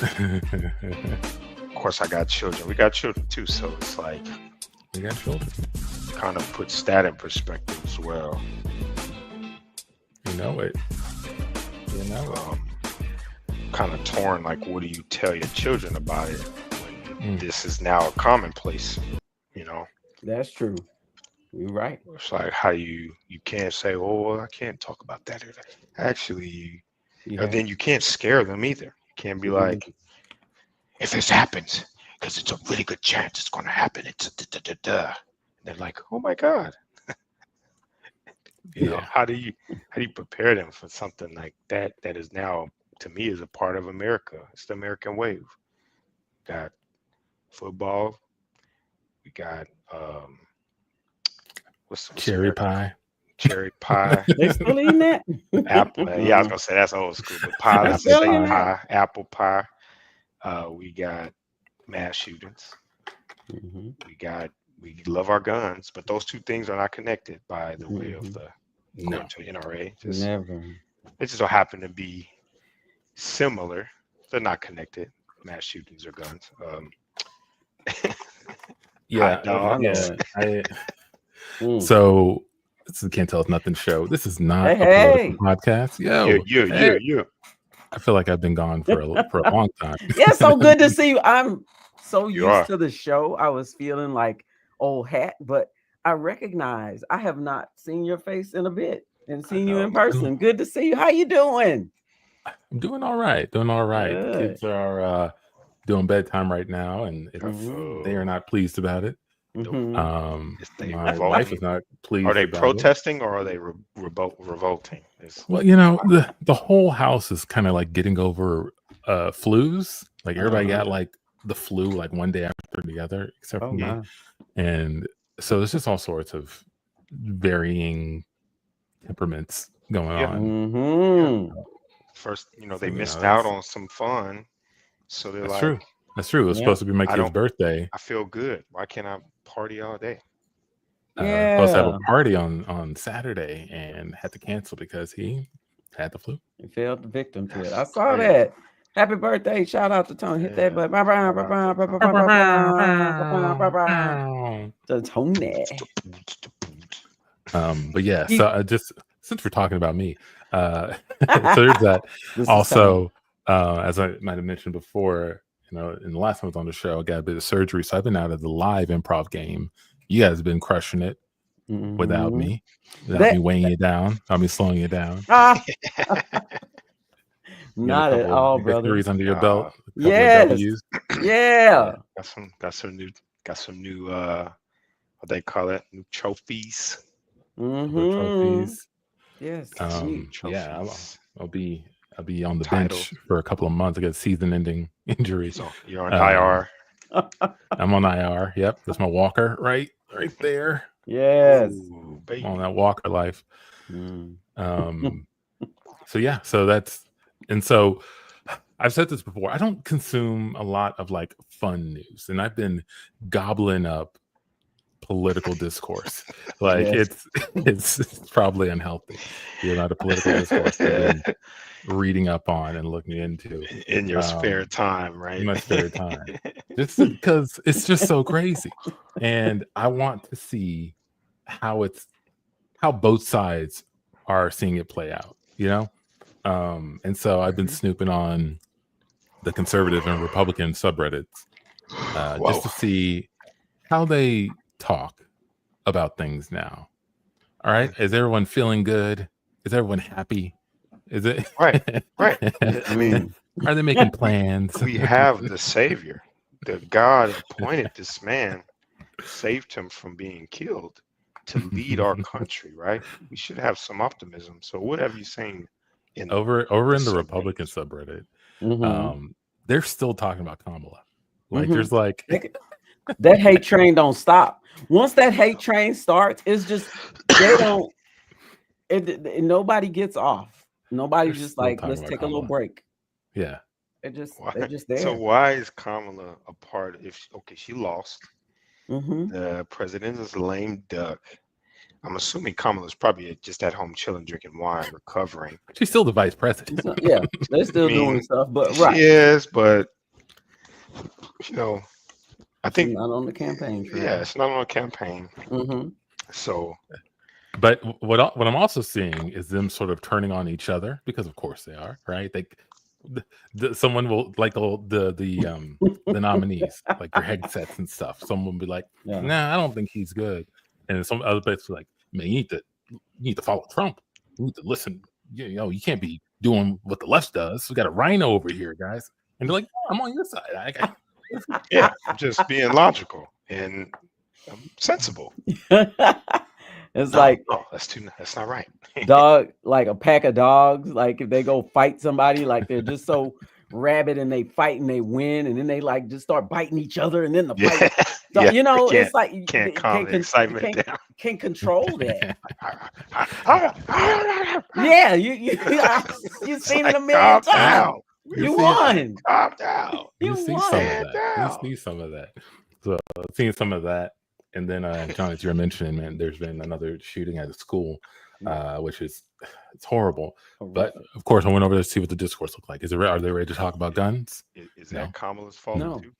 Of course, I got children. We got children too, so it's like You got children. kind of puts that in perspective as well. You know it. You know it. Kind of torn. Like, what do you tell your children about it when this is now a commonplace? You know, That's true. You're right. it's like how you can't say, "Oh, well, I can't talk about that." Actually, and then you can't scare them either. You can't be like, "If this happens, because it's a really good chance it's going to happen." It's da. They're like, "Oh my God." You know, how do you prepare them for something like that that is now, to me, is a part of America? It's the American wave. We got football. We got what's Cherry pie. Cherry pie. They still eating that? Apple. Yeah, I was gonna say that's old school, but pie. Let's say pie. Apple pie. We got mass shootings. We love our guns, but those two things are not connected by the way of the according to NRA. Never. They just don't happen to be similar. They're not connected. Mass shootings or guns. So this is Can't Tell Us Nothing show. This is not a political podcast. Yo. I feel like I've been gone for a long time. Yeah, so good to see you. I'm so used to the show. I was feeling like old hat, but I recognize I have not seen your face in a bit and seen you in person. Good to see you. How you doing? I'm doing all right. Doing all right. Good. The kids are doing bedtime right now, and they are not pleased about it. My wife is not pleased. Are they protesting or are they revolting? Well, you know, the whole house is kind of like getting over flus. Like everybody got like the flu like one day after the other, except for me. And so there's just all sorts of varying temperaments going on. First, they missed out on some fun, so they're like, true. That's true. It was supposed to be my kid's birthday. I feel good. Why can't I party all day? Supposed to have a party on Saturday and had to cancel because he had the flu. He fell victim to it. I saw that. Happy birthday. Shout out to Tony. Hit that button. The Tony. But yeah, so just since we're talking about me, so there's that. Also, as I might have mentioned before, in the last time I was on the show, I got a bit of surgery, so I've been out of the live improv game. You guys have been crushing it without me, without me weighing you down, without me slowing you down. Not at all, brother. Victories under your belt. Yes. Yeah. Got some new what they call it, new trophies. Trophies. Yes. Yeah, I'll be on the bench for a couple of months. I got a season-ending injury. So you're on IR. I'm on IR. Yep, that's my walker right there. Yes. Ooh, I'm on that walker life. So that's, and so I've said this before. I don't consume a lot of like fun news, and I've been gobbling up political discourse. Like it's probably unhealthy. You're not a political discourse. I've been reading up on and looking into in your spare time, right? In my spare time, just because it's just so crazy, and I want to see how both sides are seeing it play out. And so I've been snooping on the conservative and Republican subreddits just to see how they talk about things now. All right, is everyone feeling good? Is everyone happy? Is it right? I mean, are they making plans? We have the Savior. The God appointed this man, saved him from being killed to lead our country. Right? We should have some optimism. So, what have you seen over in the Republican subreddit? They're still talking about Kamala. Like, there's like that hate train don't stop. Once that hate train starts, it's just they don't. Nobody gets off. Nobody's just like, let's take a little break. Yeah. They're just there. So why is Kamala a part? She lost. The president is a lame duck. I'm assuming Kamala's probably just at home chilling, drinking wine, recovering. She's still the vice president. Yeah, they're still doing stuff, but she is, but I think she's not on the campaign trail. Yeah, it's not on a campaign. Mm-hmm. So, but what I'm also seeing is them sort of turning on each other, because of course they are, right? Someone will like the nominees, like your headsets and stuff. Someone will be like, "Nah, I don't think he's good," and some other places like, "Man, you need to follow Trump. You need to listen. You can't be doing what the left does. We got a rhino over here, guys." And they're like, "I'm on your side." Yeah, I'm just being logical and sensible. It's like, that's not right. Dog, like a pack of dogs. Like if they go fight somebody, like they're just so rabid and they fight and they win, and then they like just start biting each other, and then the fight. So, it's like you can't calm the excitement down. Can't control that. Yeah, you've seen it a million times. You won. Calm down. You see some of that. You see some of that. So seeing some of that, and then John, as you're mentioning, man, there's been another shooting at a school, which it's horrible. But of course, I went over there to see what the discourse looked like. Are they ready to talk about guns? Is that Kamala's fault? No. Too?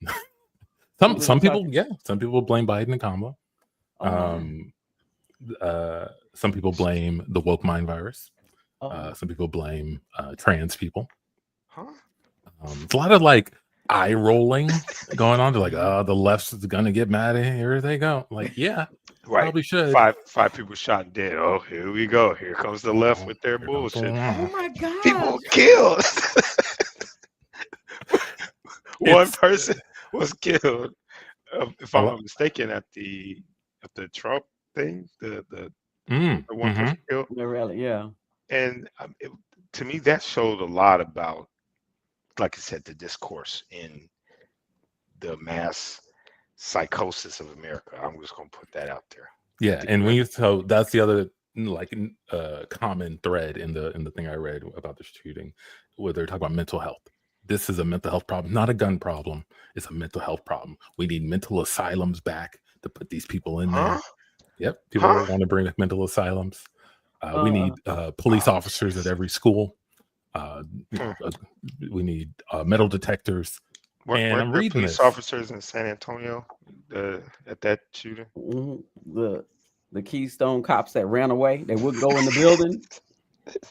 Some people, some people blame Biden and Kamala. Some people blame the woke mind virus. Some people blame trans people. Huh? It's a lot of like eye rolling going on. They're like, the left's gonna get mad, and here they go. Like, yeah, right. Probably should. Five people shot and dead. Oh, here we go. Here comes the left with their bullshit. Oh my God. People killed. One person was killed. If I'm not mistaken, at the Trump thing, the one person killed. Really, yeah. And to me, that showed a lot about, like I said, the discourse in the mass psychosis of America. I'm just gonna put that out there. Yeah, and so that's the other like common thread in the thing I read about the shooting, where they're talking about mental health. This is a mental health problem, not a gun problem. It's a mental health problem. We need mental asylums back to put these people in there. Yep, people want to bring mental asylums. We need police officers at every school. We need metal detectors. And I'm reading police officers in San Antonio at that shooting. The Keystone cops that ran away, they wouldn't go in the building.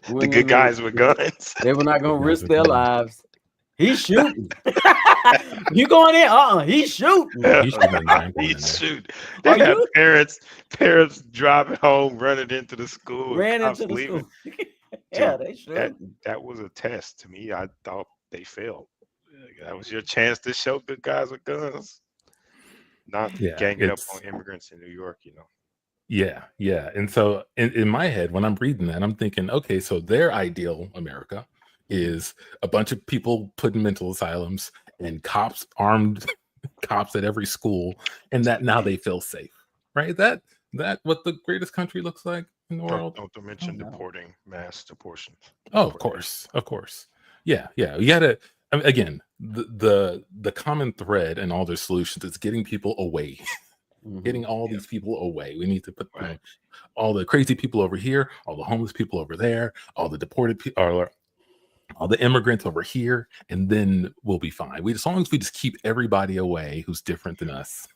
The good guys with guns. They were not going to risk their lives. He's shooting. You going in? He's shooting. He's shooting. They got parents driving home, running into the school. Ran into the school. Yeah, they should. That was a test to me. I thought they failed. That was your chance to show good guys with guns, not ganging up on immigrants in New York. Yeah. And so in my head, when I'm reading that, I'm thinking, okay, so their ideal America is a bunch of people put in mental asylums and armed cops at every school, and that now they feel safe, right? That what the greatest country looks like in the world. Don't mention deporting mass deportations. Oh, of course. Yeah. You gotta, again, the common thread in all their solutions is getting people away. Getting all these people away. We need to put all the crazy people over here, all the homeless people over there, all the deported people, all the immigrants over here, and then we'll be fine. As long as we just keep everybody away who's different than us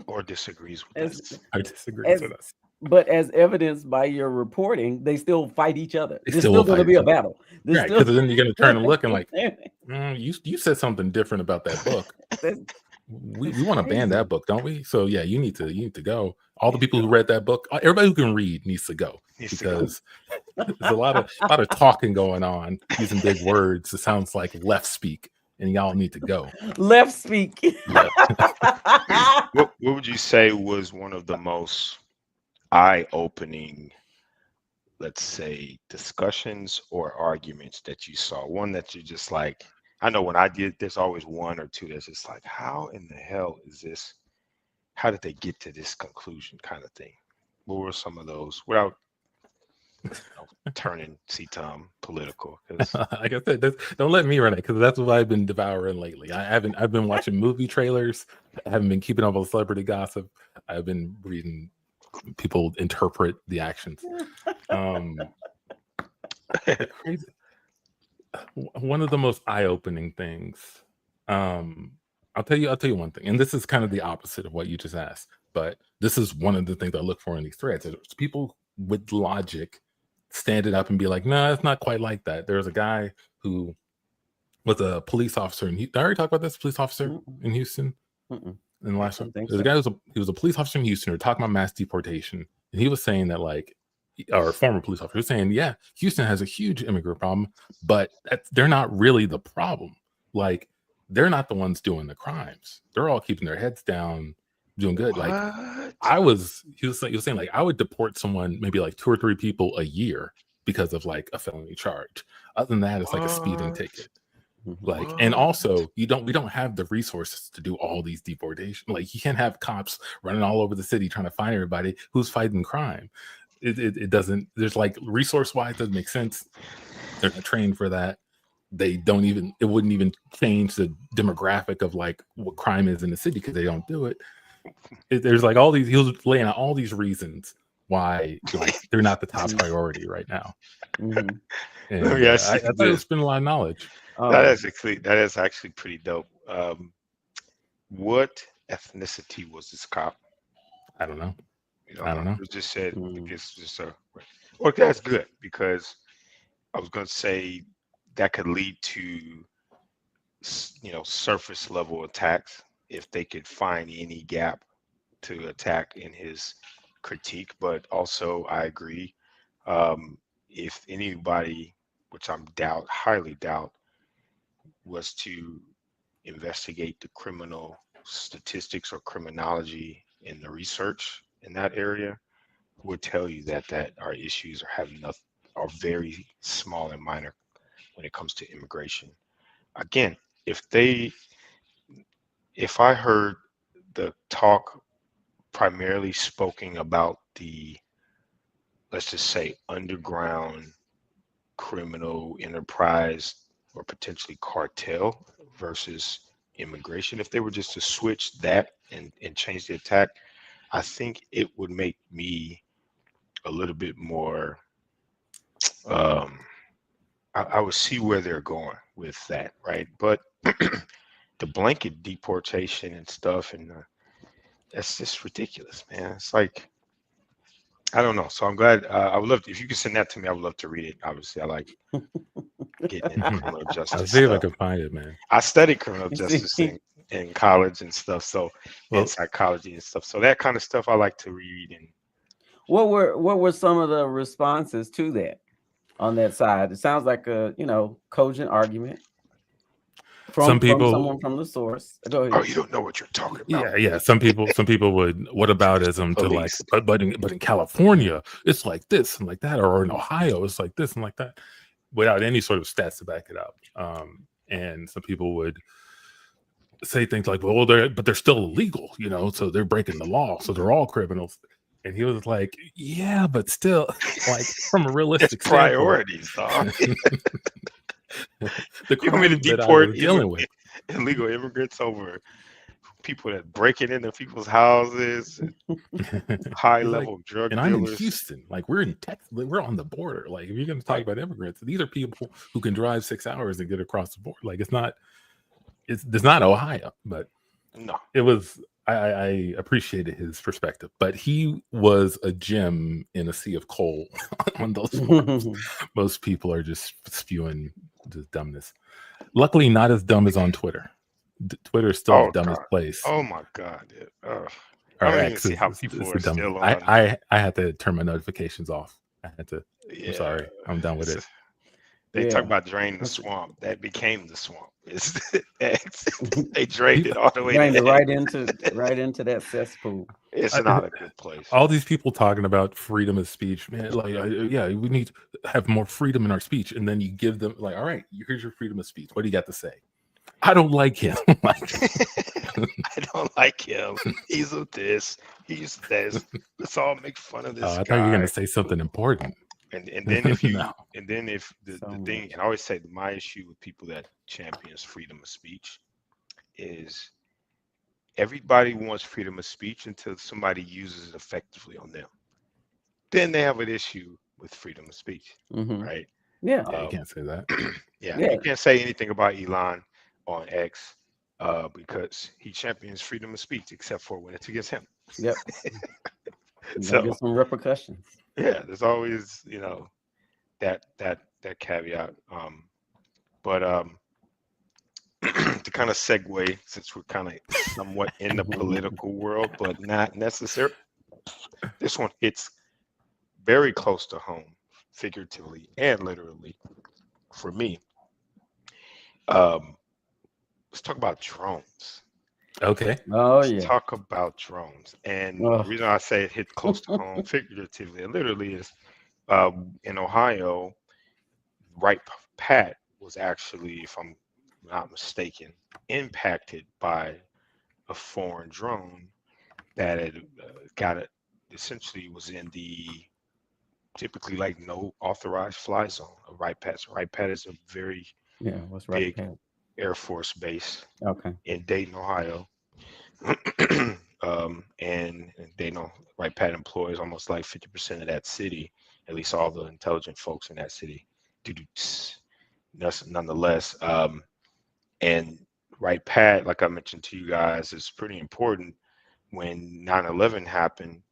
or disagrees with us. But as evidenced by your reporting, they still fight each other. There's still going to be a battle. Right, because then you're going to turn and look and like, you said something different about that book. We want to ban that book, don't we? So yeah, you need to go. All the people who read that book, everybody who can read needs to go, because there's a lot of talking going on using big words. It sounds like left speak, and y'all need to go. Left speak. What would you say was one of the most eye-opening, let's say, discussions or arguments that you saw? One that you just like. I know when I did, there's always one or two that's just like, how in the hell is this? How did they get to this conclusion, kind of thing? What were some of those, without turning CTUN political? Like I said, don't let me run it, because that's what I've been devouring lately. I've been watching movie trailers. I haven't been keeping up with celebrity gossip. I've been reading people interpret the actions. One of the most eye-opening things. I'll tell you one thing, and this is kind of the opposite of what you just asked, but this is one of the things I look for in these threads. It's people with logic standing up and be like, "No, it's not quite like that." There's a guy who was a police officer, and I already talked about this police officer in Houston. In the last one, there's a guy he was a police officer in Houston. We're talking about mass deportation, and he was saying that or a former police officer was saying, yeah, Houston has a huge immigrant problem, but they're not really the problem. Like, they're not the ones doing the crimes. They're all keeping their heads down, doing good. What? Like, he was saying, like, I would deport someone, maybe like 2 or 3 people a year because of like a felony charge. Other than that, it's like a speeding ticket. Like, and also we don't have the resources to do all these deportations. Like, you can't have cops running all over the city trying to find everybody who's fighting crime. It doesn't, there's like, resource wise, doesn't make sense. They're not trained for that. It wouldn't even change the demographic of like what crime is in the city because they don't do it. There's like all these, he was laying out all these reasons why like they're not the top priority right now. And I thought it was been a lot of knowledge. That is actually pretty dope. What ethnicity was this cop? I don't know. I don't know. It just said it's just well, that's good, because I was going to say that could lead to surface level attacks if they could find any gap to attack in his critique. But also, I agree, if anybody, which I'm highly doubt, was to investigate the criminal statistics or criminology in the research in that area, would tell you that our issues are very small and minor when it comes to immigration. Again, if I heard the talk primarily spoken about the, let's just say, underground criminal enterprise or potentially cartel versus immigration, if they were just to switch that and change the attack, I think it would make me a little bit more, I would see where they're going with that, right? But the blanket deportation and stuff, and that's just ridiculous, man. It's like, I don't know. So I'm glad. I would love if you could send that to me. I would love to read it. Obviously, I like getting into criminal justice. I'll see if I can find it, man. I studied criminal justice in college and stuff, and psychology and stuff. So that kind of stuff I like to read. And what were some of the responses to that on that side? It sounds like a cogent argument from someone from the source. Go ahead. Oh, you don't know what you're talking about. Yeah. Some people would whataboutism to like, but in California it's like this and like that, or in Ohio it's like this and like that, without any sort of stats to back it up. And some people would say things like, well, they're still illegal, so they're breaking the law, so they're all criminals. And he was like, yeah, but still, like, from a realistic priorities, dog. The crime to deport illegal immigrants over people that breaking into people's houses, high level drug dealers. And I'm in Houston, like we're in Texas, we're on the border. Like, if you're going to talk about immigrants, these are people who can drive 6 hours and get across the border. Like, it's not Ohio, but no, it was. I appreciated his perspective, but he was a gem in a sea of coal on those forums. Most people are just spewing the dumbness. Luckily, not as dumb as on Twitter. Twitter is still the dumbest place. Oh my god! I don't even see how people are still on. I had to turn my notifications off. I had to. Yeah, I'm sorry. I'm done with it. They talk about drain the swamp. That became the swamp. They drained it all the way. Drained it right into that cesspool. It's not a good place. All these people talking about freedom of speech, man. Like, we need to have more freedom in our speech, and then you give them like, all right, here's your freedom of speech. What do you got to say? I don't like him. I don't like him. He's of this. He's this. Let's all make fun of this. I thought you were gonna say something important. And then if you if the thing, and I always say my issue with people that champions freedom of speech is everybody wants freedom of speech until somebody uses it effectively on them. Then they have an issue with freedom of speech, right? Yeah. Yeah, you can't say that. Yeah, Yeah. you can't say anything about Elon on X because he champions freedom of speech, except for when it's against him. Yep. So Get some repercussions. yeah, there's always that caveat. But to kind of segue, since we're kind of somewhat in the political world, but not necessarily, this one hits very close to home, figuratively and literally, for me. Let's talk about drones. Okay. Oh Let's yeah. talk about drones. And the reason I say it hit close to home, figuratively and literally, is in Ohio, Right Pat was actually, if I'm not mistaken, impacted by a foreign drone that had got it. Essentially, was in the typically like no authorized fly zone of Right Pat. So Right Pat is a very What's big Pat? Air Force base Okay. in Dayton, Ohio. And Dayton, Right Pat employs almost like 50% of that city, at least all the intelligent folks in that city. Nonetheless, and Right Pat, like I mentioned to you guys, is pretty important. When 9/11 happened,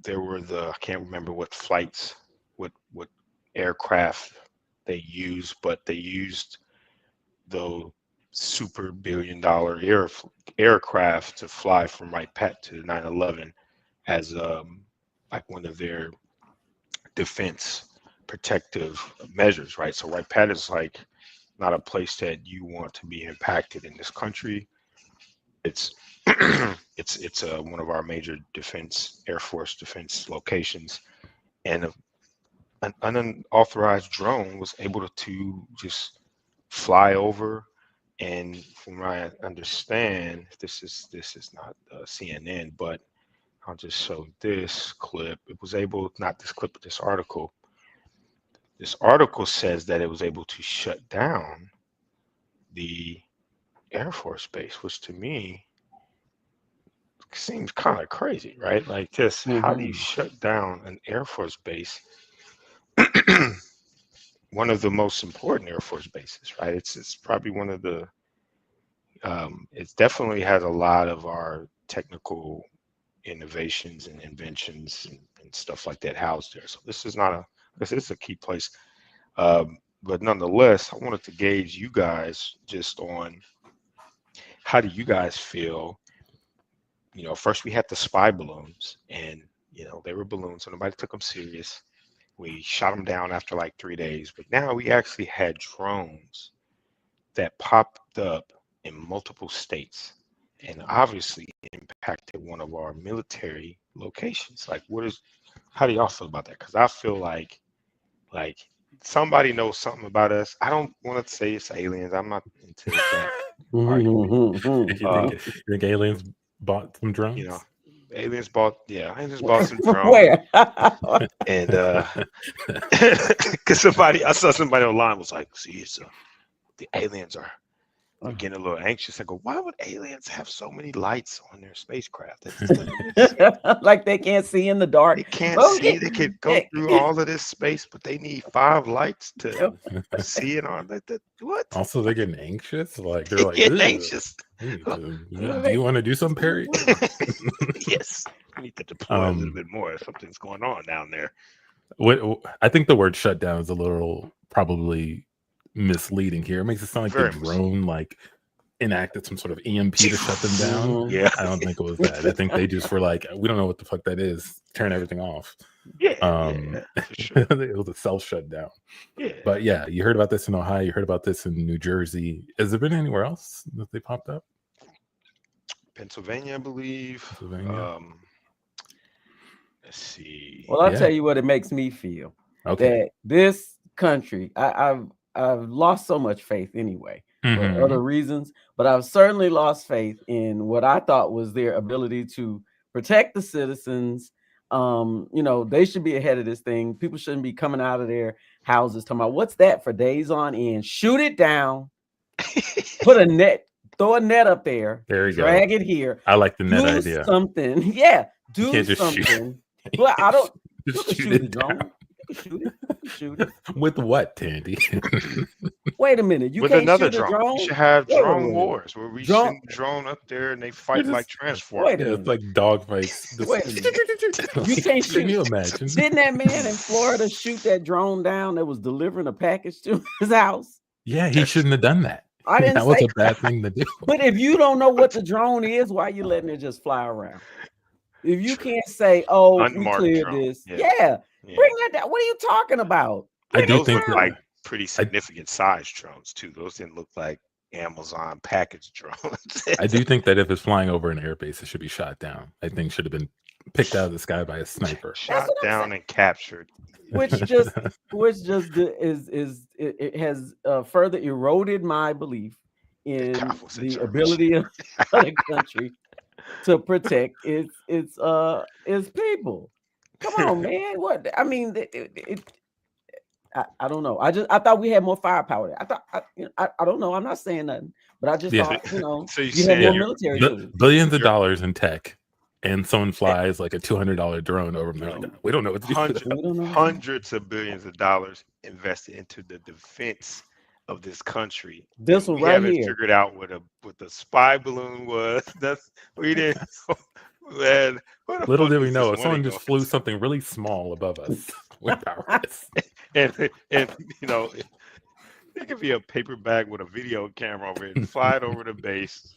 there were I can't remember what flights, what aircraft they used, but they used the super billion-dollar aircraft to fly from Right Pat to 9/11 as like one of their defense protective measures, right? So Right Pat is like not a place that you want to be impacted in this country. It's it's one of our major Air Force defense locations, and an unauthorized drone was able to just fly over. And from what I understand, this is not CNN, but I'll just show this clip. It was able, not this clip, but this article. This article says that it was able to shut down the Air Force base, which to me seems kind of crazy, right? Like, just how do you shut down an Air Force base? One of the most important Air Force bases, right? It's probably one of the it definitely has a lot of our technical innovations and inventions and stuff like that housed there. So this is a key place. But nonetheless, I wanted to gauge you guys just on how do you guys feel. First we had the spy balloons, and they were balloons, so nobody took them serious. We shot them down after like 3 days, but now we actually had drones that popped up in multiple states and obviously impacted one of our military locations. Like, how do y'all feel about that? Because I feel like somebody knows something about us. I don't want to say it's aliens. I'm not into that argument. You think aliens bought some drones? Aliens bought some drones. Where? And because I saw somebody online was like, see, the aliens are getting a little anxious. I go, why would aliens have so many lights on their spacecraft? Like they can't see in the dark. They can't see. They could go through all of this space, but they need 5 lights to see it on. What? Also, they're getting anxious. Like, they're like, getting anxious. Do you want to do something, Perry? Yes. We need to deploy a little bit more. Something's going on down there. I think the word shutdown is a little probably misleading here. It makes it sound like the drone enacted some sort of EMP to shut them down. Yeah, I don't think it was that. I think they just were like, we don't know what the fuck that is. Turn everything off. Yeah, for sure. It was a self shutdown. Yeah, but yeah, you heard about this in Ohio. You heard about this in New Jersey. Has there been anywhere else that they popped up? Pennsylvania, I believe. Let's see. Well, I'll tell you what it makes me feel. Okay. That this country, I've lost so much faith anyway for other reasons, but I've certainly lost faith in what I thought was their ability to protect the citizens. They should be ahead of this thing. People shouldn't be coming out of their houses talking about what's that for days on end. Shoot it down. Put a net, throw a net up there. There you drag go. it here. I like the net Do idea. something. Yeah, You do can't just shoot. something. Well, I don't. You Just can shoot shoot it a drone. down. You can shoot it. You can shoot it. With what, Tandy? Wait a minute. You With can't another shoot a drone. drone. We should have Wait, drone wait. wars where we Drone- send the drone up there and they fight like Transformers. Wait a Yeah, minute. it's like dog fights. Wait a minute. You can't shoot. Can you imagine? Didn't that man in Florida shoot that drone down that was delivering a package to his house? Yeah, he shouldn't have done that. I didn't That was say a bad thing to do. But if you don't know what the drone is, why are you letting it just fly around? If you can't say, "Oh, Unmarked we cleared drone. this," Yeah. bring that down. What are you talking about? I do Those think look like pretty significant size drones too. Those didn't look like Amazon package drones. I do think that if it's flying over an airbase, it should be shot down. I think should have been picked out of the sky by a sniper. Shot down and captured. Which just it has further eroded my belief in the ability of the country to protect its people. Come on, man. What I mean, I don't know. I thought we had more firepower. I don't know. I'm not saying nothing, but I just thought, So you have more military tools. Billions of dollars in tech, and someone flies like a $200 drone over them. Like, we don't know what to do. Hundreds of billions of dollars invested into the defense of this country. This one we right haven't here. figured out what the spy balloon was. We didn't. Man, little did we know, if someone just flew something really small above us, we're powerless. and it could be a paper bag with a video camera over it and fly it over the base.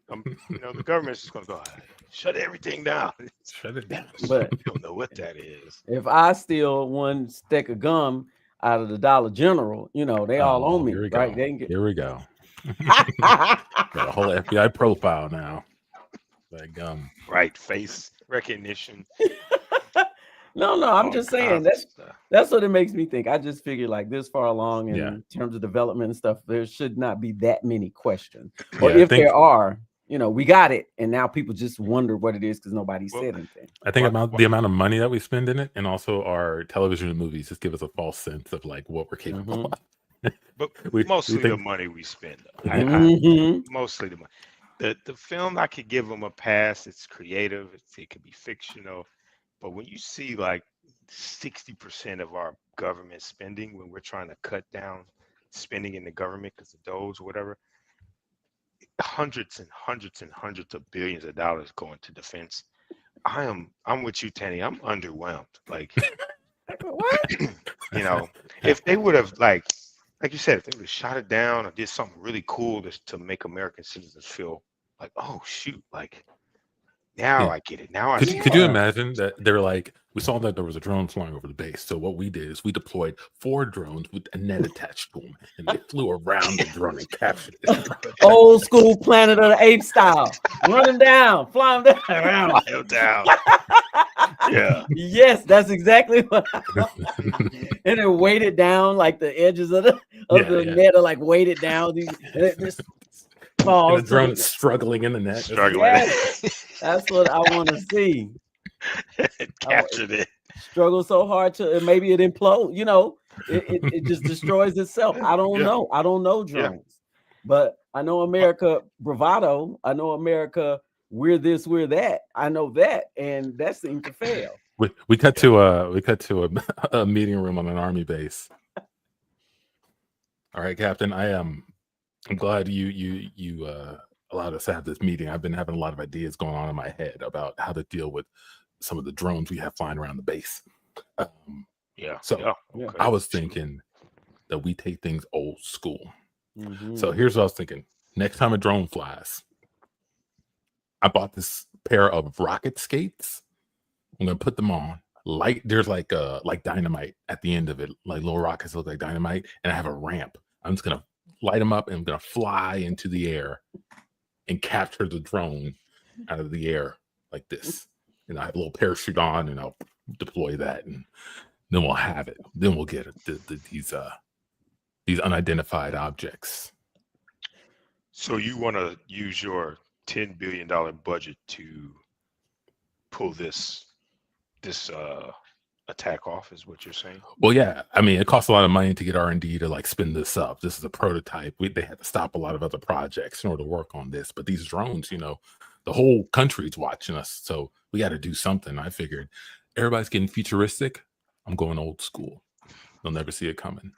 The government's just gonna go shut everything down. Shut it down. But you don't know what that is. If I steal one stick of gum out of the Dollar General, they all on me, right? They can get... Here we go. Got a whole FBI profile now. That gum. Right, face recognition. No, I'm just saying that's what it makes me think. I just figured like this far along in terms of development and stuff, there should not be that many questions. Or if there are, we got it, and now people just wonder what it is because nobody said anything. I think the amount of money that we spend in it, and also our television and movies, just give us a false sense of like what we're capable of. But mostly the money we spend. Mostly the money. The film, I could give them a pass. It's creative. It could be fictional. But when you see like 60% of our government spending, when we're trying to cut down spending in the government because of those or whatever, hundreds and hundreds and hundreds of billions of dollars going to defense. I'm with you, Tanny. I'm underwhelmed. Like, what? If they would have like you said, if they would have shot it down or did something really cool to make American citizens feel like, oh shoot, like now I get it. Now could you imagine that they're like, we saw that there was a drone flying over the base. So what we did is we deployed 4 drones with a net attached to them, and they flew around the drone and captured it. Old school Planet of the Apes style. Run them down, fly them down, around. Fly them down. Yeah. Yes, that's exactly what. And then weight it down like the edges of the net are like weighted down. This falls. And the drone is struggling in the net. Struggling. Yes, that's what I want to see. Captured it. Struggle so hard to maybe it implode. It just destroys itself. I don't know. I don't know drones, but I know America bravado. I know America. We're this, we're that. I know that, and that seemed to fail. We cut to a meeting room on an army base. All right, Captain. I'm glad you allowed us to have this meeting. I've been having a lot of ideas going on in my head about how to deal with some of the drones we have flying around the base. I was thinking that we take things old school. Mm-hmm. So here's what I was thinking. Next time a drone flies, I bought this pair of rocket skates. I'm gonna put them on. There's like dynamite at the end of it, like little rockets look like dynamite, and I have a ramp. I'm just gonna light them up and I'm gonna fly into the air and capture the drone out of the air like this. And I have a little parachute on, and I'll deploy that, and then we'll have it. Then we'll get these unidentified objects. So you want to use your $10 billion budget to pull this attack off, is what you're saying? Well, yeah. I mean, it costs a lot of money to get R&D to like spin this up. This is a prototype. They had to stop a lot of other projects in order to work on this. But these drones, you know, the whole country's watching us, so we got to do something. I figured everybody's getting futuristic. I'm going old school. They'll never see it coming.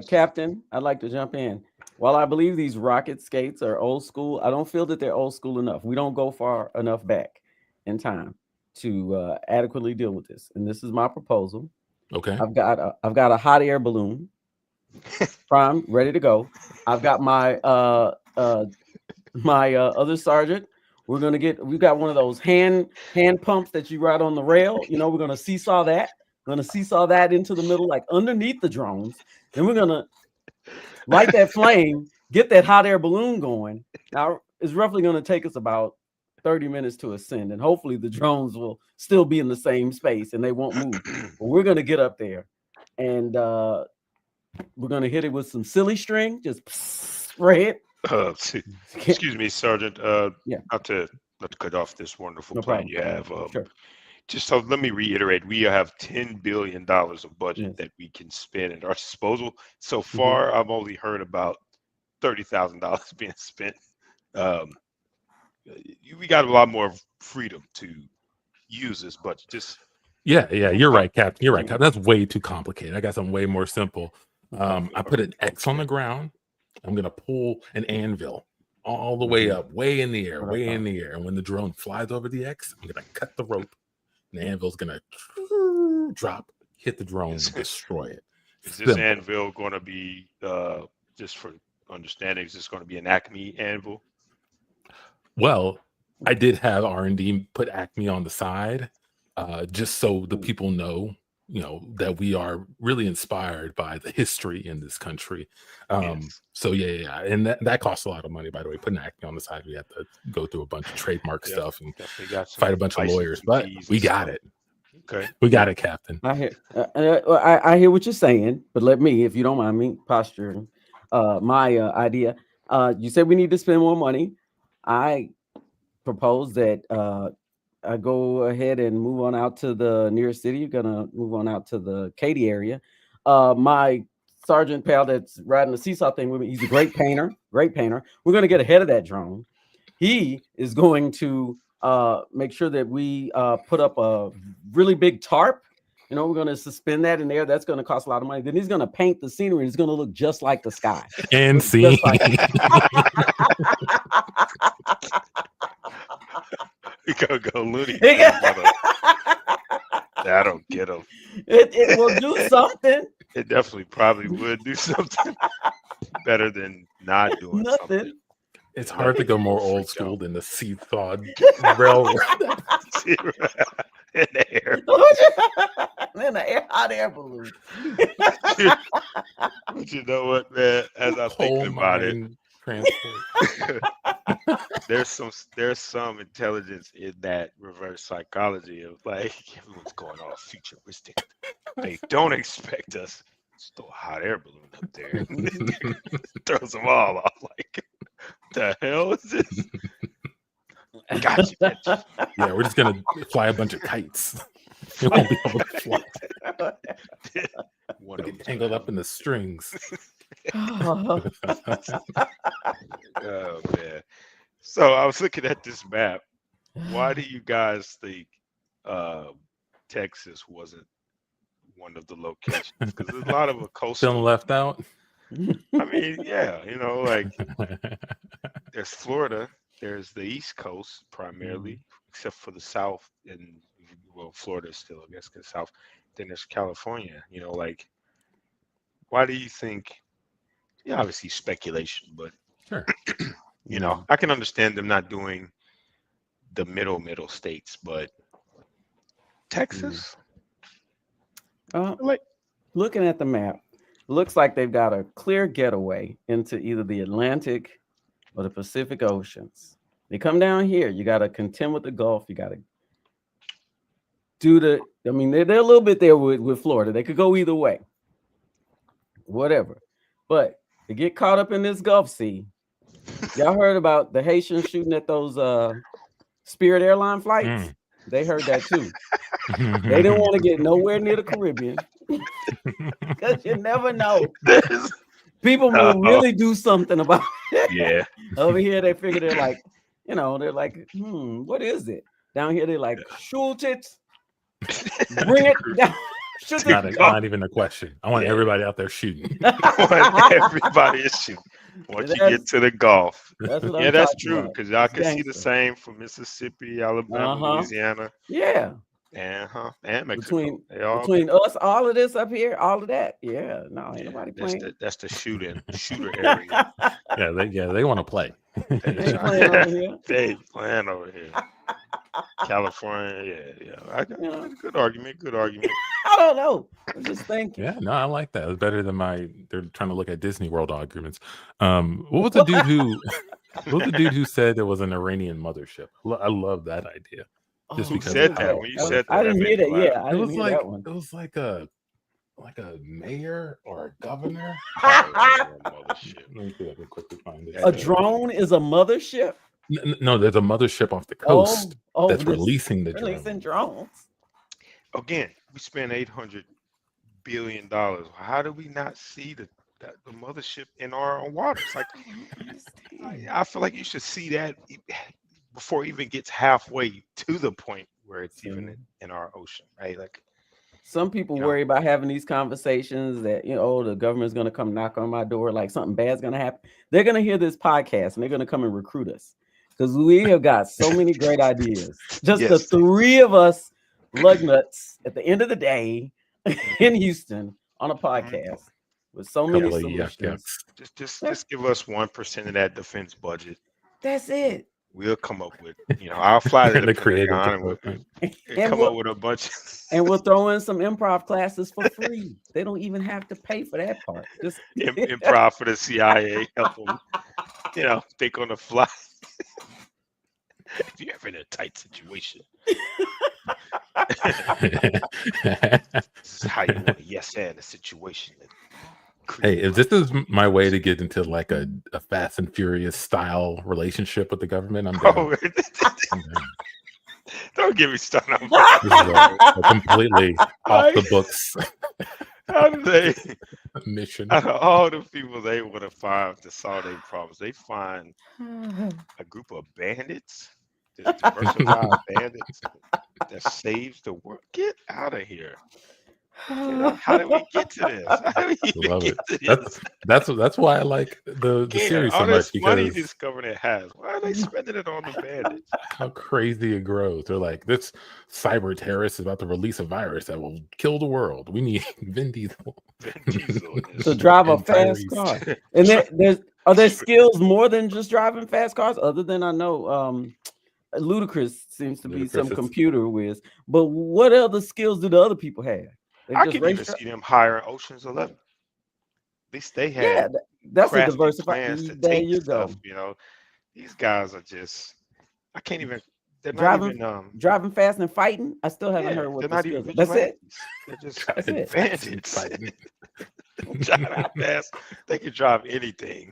Captain, I'd like to jump in. While I believe these rocket skates are old school, I don't feel that they're old school enough. We don't go far enough back in time to adequately deal with this. And this is my proposal. Okay. I've got a hot air balloon, primed, ready to go. I've got my other sergeant. We've got one of those hand pumps that you ride on the rail. You know, we're gonna seesaw that. We're gonna seesaw that into the middle, like underneath the drones. Then we're gonna light that flame, get that hot air balloon going. Now it's roughly gonna take us about 30 minutes to ascend, and hopefully the drones will still be in the same space and they won't move. But we're gonna get up there, and we're gonna hit it with some silly string, just spray it. Excuse me, Sergeant. Yeah. Not to cut off this wonderful No plan problem. you have. Sure. Just so let me reiterate, we have $10 billion of budget that we can spend at our disposal. So far, I've only heard about $30,000 being spent. We got a lot more freedom to use this budget. Yeah, you're right, Captain. You're right, Captain. That's way too complicated. I got something way more simple. I put an X on the ground. I'm gonna pull an anvil all the way up, way in the air. And when the drone flies over the X, I'm gonna cut the rope. And the anvil's gonna drop, hit the drone, and destroy it. Is this anvil going to be, just for understanding, is this going to be an Acme anvil? Well, I did have R&D put Acme on the side, just so the people know, you know, that we are really inspired by the history in this country. So yeah, and that costs a lot of money, by the way. Putting Acme on the side, we have to go through a bunch of trademark stuff and fight a bunch of lawyers, but we got it. Okay, we got it, Captain. I hear what you're saying, but let me, if you don't mind me posturing my idea. You said we need to spend more money. I propose that I go ahead and move on out to the nearest city. You're gonna move on out to the Katy area. My sergeant pal that's riding the seesaw thing with me, he's a great painter. We're gonna get ahead of that drone. He is going to make sure that we put up a really big tarp. You know, we're going to suspend that in there. That's going to cost a lot of money. Then he's going to paint the scenery. It's going to look just like the sky. And see. We gotta go loony. That'll get him. It will do something. It definitely probably would do something better than not doing something. It's hard to go more old school than the seesaw railroad. In the air. In the air, hot air balloon. But you know what, man? As I'm thinking about it, there's some intelligence in that reverse psychology of like everyone's going all futuristic. They don't expect us to throw a hot air balloon up there. Throws them all off. Like, what the hell is this? Gotcha, bitch. Yeah, we're just gonna fly a bunch of kites. We won't be able to fly. We'll get tangled up in the strings. Oh man. So I was looking at this map. Why do you guys think Texas wasn't one of the locations? Because there's a lot of a coastal. Feeling left out. I mean, yeah, you know, like there's Florida, there's the East Coast primarily, except for the South, and well, Florida is still, I guess, the South. Then there's California. You know, like, why do you think? Yeah, obviously speculation, but sure. You know, I can understand them not doing the middle states, but Texas. Like, looking at the map, looks like they've got a clear getaway into either the Atlantic or the Pacific Oceans. They come down here. You got to contend with the Gulf. You got to do the. I mean, they're a little bit there with Florida. They could go either way. Whatever, but to get caught up in this Gulf Sea. Y'all heard about the Haitians shooting at those Spirit airline flights? They heard that too. They didn't want to get nowhere near the Caribbean because you never know. People will really do something about it. Yeah. Over here, they figure they're like, they're like, what is it? Down here, they're like, shoot it, bring it down. It's not even a question. I want everybody out there shooting. Everybody is shooting. Once you get to the Gulf. That's true. Because y'all can see the same from Mississippi, Alabama, Louisiana. Yeah. And Mexico. Between us, all of this up here, all of that. Yeah. No, ain't nobody playing. That's the shooter area. They want to play. They playing over here. They playing over here. California, I got good argument. I don't know. I'm just thinking. Yeah, no, I like that. It's better than they're trying to look at Disney World arguments. What was the dude who said there was an Iranian mothership? I love that idea. Just because you said that. When you said that, I didn't hear that. Yeah, I didn't hear that one. It was like a mayor or a governor. Mothership. Let me see if I can quickly find it. A drone is a mothership? No, there's a mothership off the coast that's releasing drones. Again, we spent $800 billion. How do we not see the mothership in our own waters? Like, I feel like you should see that before it even gets halfway to the point where it's even in our ocean, right? Like, some people worry about having these conversations that, the government's going to come knock on my door, like something bad's going to happen. They're going to hear this podcast and they're going to come and recruit us because we have got so many great ideas. Just the three of us lug nuts at the end of the day in Houston on a podcast with so many solutions. Just give us 1% of that defense budget. That's it. We'll come up with, I'll fly to the creative and come up with a bunch. And we'll throw in some improv classes for free. They don't even have to pay for that part. Just improv for the CIA, help them, think on the fly. If you're ever in a tight situation, this is how you want to yes and a situation. Hey, if this is my way to get into like a Fast and Furious style relationship with the government, I'm down. Don't get me started. This is a completely off the books. How do they mission? Out of all the people they would have found to solve their problems, they find a group of bandits, just diversified bandits that saves the world. Get out of here. How did we get to this? How did we even get to this? That's why I like the series so much, because money this government has. Why are they spending it on the bandits? How crazy it grows. They're like, this cyber terrorist is about to release a virus that will kill the world. We need Vin Diesel to drive a fast car. And are there skills more than just driving fast cars? Other than I know, Ludacris seems to be some computer whiz. But what other skills do the other people have? I can even see them hiring Ocean's 11. At least they have that's a diversified plans to there take you stuff, go. These guys are just I can't even they're driving, not even driving fast and fighting. I still haven't heard what they're not even that's it. They're just bandits. Driving fast. They can drive anything.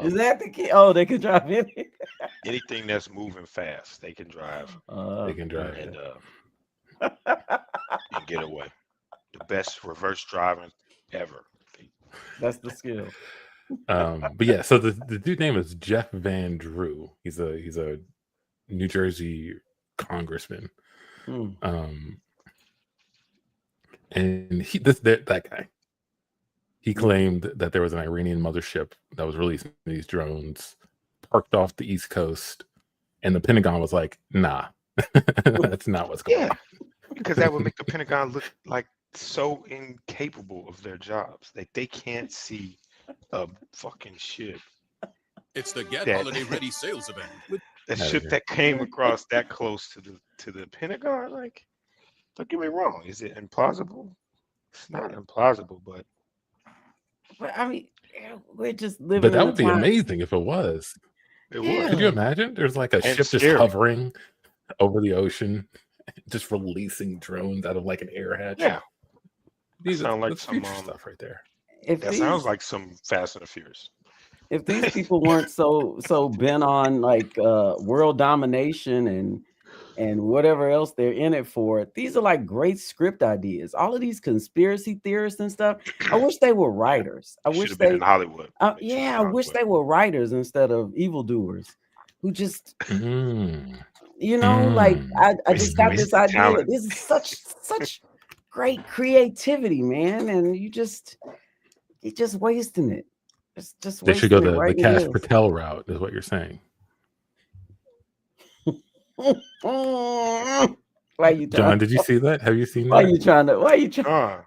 Is that the key? Oh, they can drive anything that's moving fast. They can drive. They can drive and get away. The best reverse driving ever. That's the skill. But yeah, so the dude name is Jeff Van Drew. He's a New Jersey congressman. And that guy, he claimed that there was an Iranian mothership that was releasing these drones parked off the East Coast, and the Pentagon was like, nah, that's not what's going on. Because that would make the Pentagon look like so incapable of their jobs. They can't see a fucking ship. It's the Get Holiday Ready sales event. That ship that came across that close to the Pentagon, like, don't get me wrong. Is it implausible? It's not implausible, but I mean, we're just living. But that would be amazing if it was. It would. Could you imagine? There's like a ship just hovering over the ocean, just releasing drones out of like an air hatch. Yeah, these sound like some some stuff right there. That sounds like some Fast and the Furious. If these people weren't so bent on like world domination and and whatever else they're in it for. These are like great script ideas. All of these conspiracy theorists and stuff. I wish they were writers. I wish Should have been they, in Hollywood. yeah, I wish they were writers instead of evildoers who just, you know, like I just got this idea. Talent. This is such great creativity, man, and you're just wasting it. It's just they should go the Cash Patel route, is what you're saying. Why you John, did you see that? Have you seen that? Why are you trying?